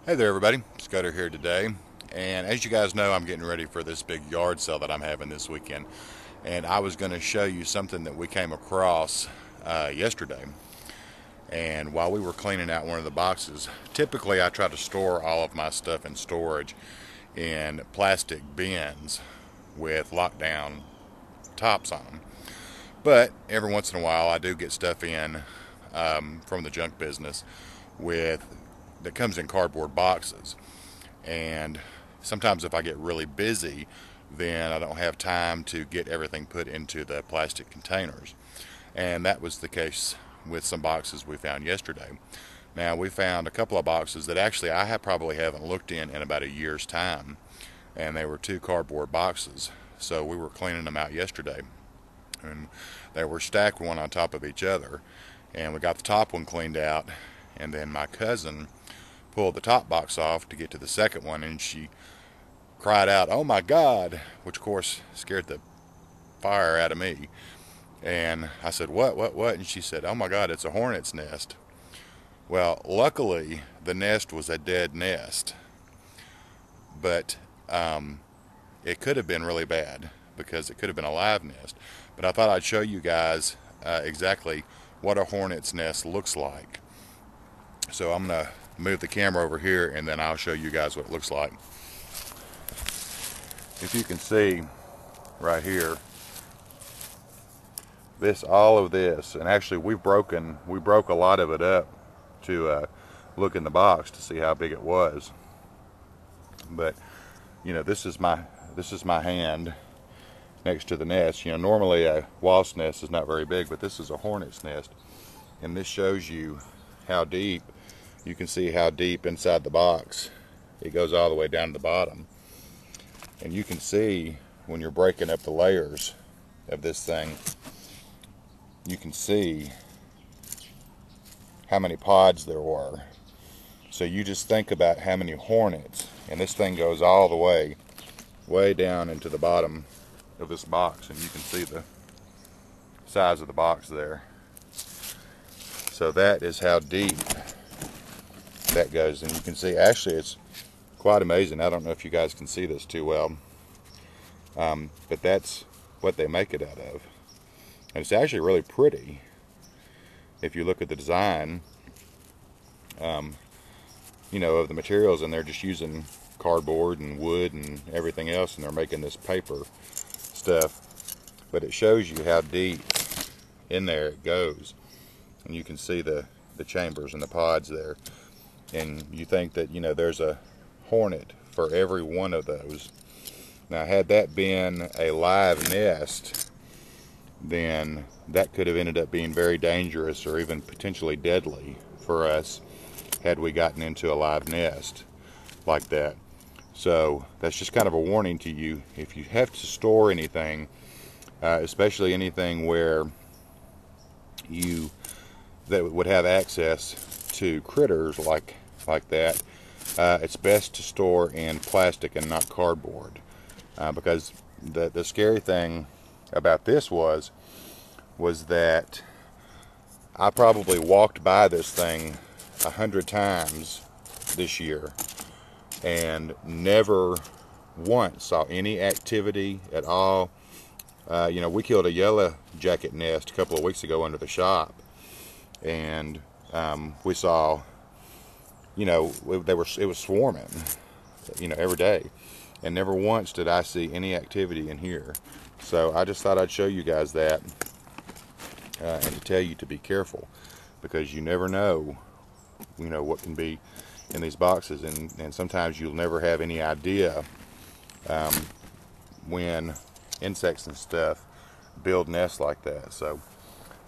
Hey there everybody, Scudder here today, and as you guys know, I'm getting ready for this big yard sale that I'm having this weekend, and I was going to show you something that we came across yesterday. And while we were cleaning out one of the boxes, typically I try to store all of my stuff in storage in plastic bins with lockdown tops on them, but every once in a while I do get stuff in from the junk business with that comes in cardboard boxes. And sometimes if I get really busy, then I don't have time to get everything put into the plastic containers. And that was the case with some boxes we found yesterday. Now, we found a couple of boxes that actually I have probably haven't looked in about a year's time, and they were two cardboard boxes. So we were cleaning them out yesterday, and they were stacked one on top of each other. And we got the top one cleaned out, and then my cousin pulled the top box off to get to the second one, and she cried out, "Oh my God," which of course scared the fire out of me. And I said, what? And she said, "Oh my God, it's a hornet's nest." Well, luckily the nest was a dead nest, but it could have been really bad because it could have been a live nest. But I thought I'd show you guys exactly what a hornet's nest looks like. So I'm going to move the camera over here, and then I'll show you guys what it looks like. If you can see right here, all of this, and actually we broke a lot of it up to look in the box to see how big it was. But you know, this is my hand next to the nest. You know, normally a wasp nest is not very big, but this is a hornet's nest, and this shows you how deep. You can see how deep inside the box it goes, all the way down to the bottom. And you can see when you're breaking up the layers of this thing, you can see how many pods there were. So you just think about how many hornets, and this thing goes all the way down into the bottom of this box, and you can see the size of the box there. So that is how deep that goes, and you can see actually it's quite amazing. I don't know if you guys can see this too well, but that's what they make it out of, and it's actually really pretty if you look at the design, you know, of the materials, and they're just using cardboard and wood and everything else, and they're making this paper stuff, but it shows you how deep in there it goes, and you can see the chambers and the pods there. And you think that, you know, there's a hornet for every one of those. Now, had that been a live nest, then that could have ended up being very dangerous or even potentially deadly for us had we gotten into a live nest like that. So that's just kind of a warning to you. If you have to store anything, especially anything where that would have access to critters like that, it's best to store in plastic and not cardboard, because the scary thing about this was that I probably walked by this thing 100 times this year and never once saw any activity at all. You know, we killed a yellow jacket nest a couple of weeks ago under the shop, and we saw, you know, it was swarming, you know, every day, and never once did I see any activity in here. So I just thought I'd show you guys that, and to tell you to be careful, because you never know, you know, what can be in these boxes, and sometimes you'll never have any idea when insects and stuff build nests like that. So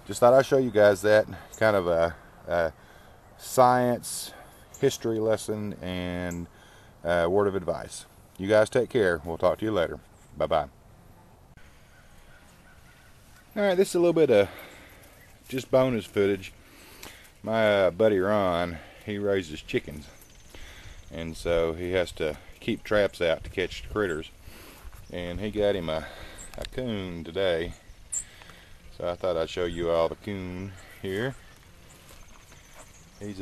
just thought I'd show you guys that, kind of a science history lesson and word of advice. You guys take care. We'll talk to you later. Bye-bye. Alright, this is a little bit of just bonus footage. My buddy Ron, he raises chickens, and so he has to keep traps out to catch critters, and he got him a coon today. So I thought I'd show you all the coon here. He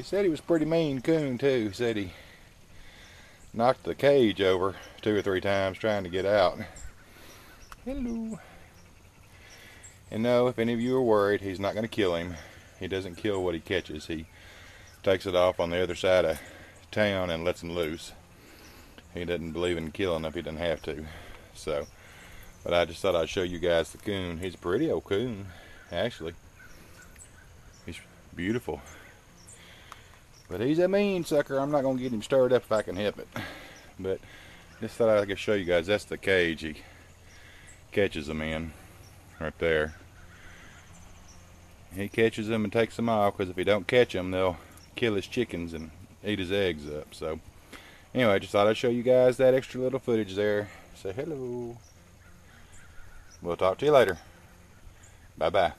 said he was pretty mean coon too. He said he knocked the cage over 2 or 3 times trying to get out. Hello. And no, if any of you are worried, he's not going to kill him. He doesn't kill what he catches. He takes it off on the other side of town and lets him loose. He doesn't believe in killing if he doesn't have to. So, but I just thought I'd show you guys the coon. He's a pretty old coon, actually. He's beautiful. But he's a mean sucker. I'm not going to get him stirred up if I can help it. But just thought I could show you guys. That's the cage he catches them in. Right there. He catches them and takes them off, because if he don't catch them, they'll kill his chickens and eat his eggs up. So anyway, just thought I'd show you guys that extra little footage there. Say hello. We'll talk to you later. Bye bye.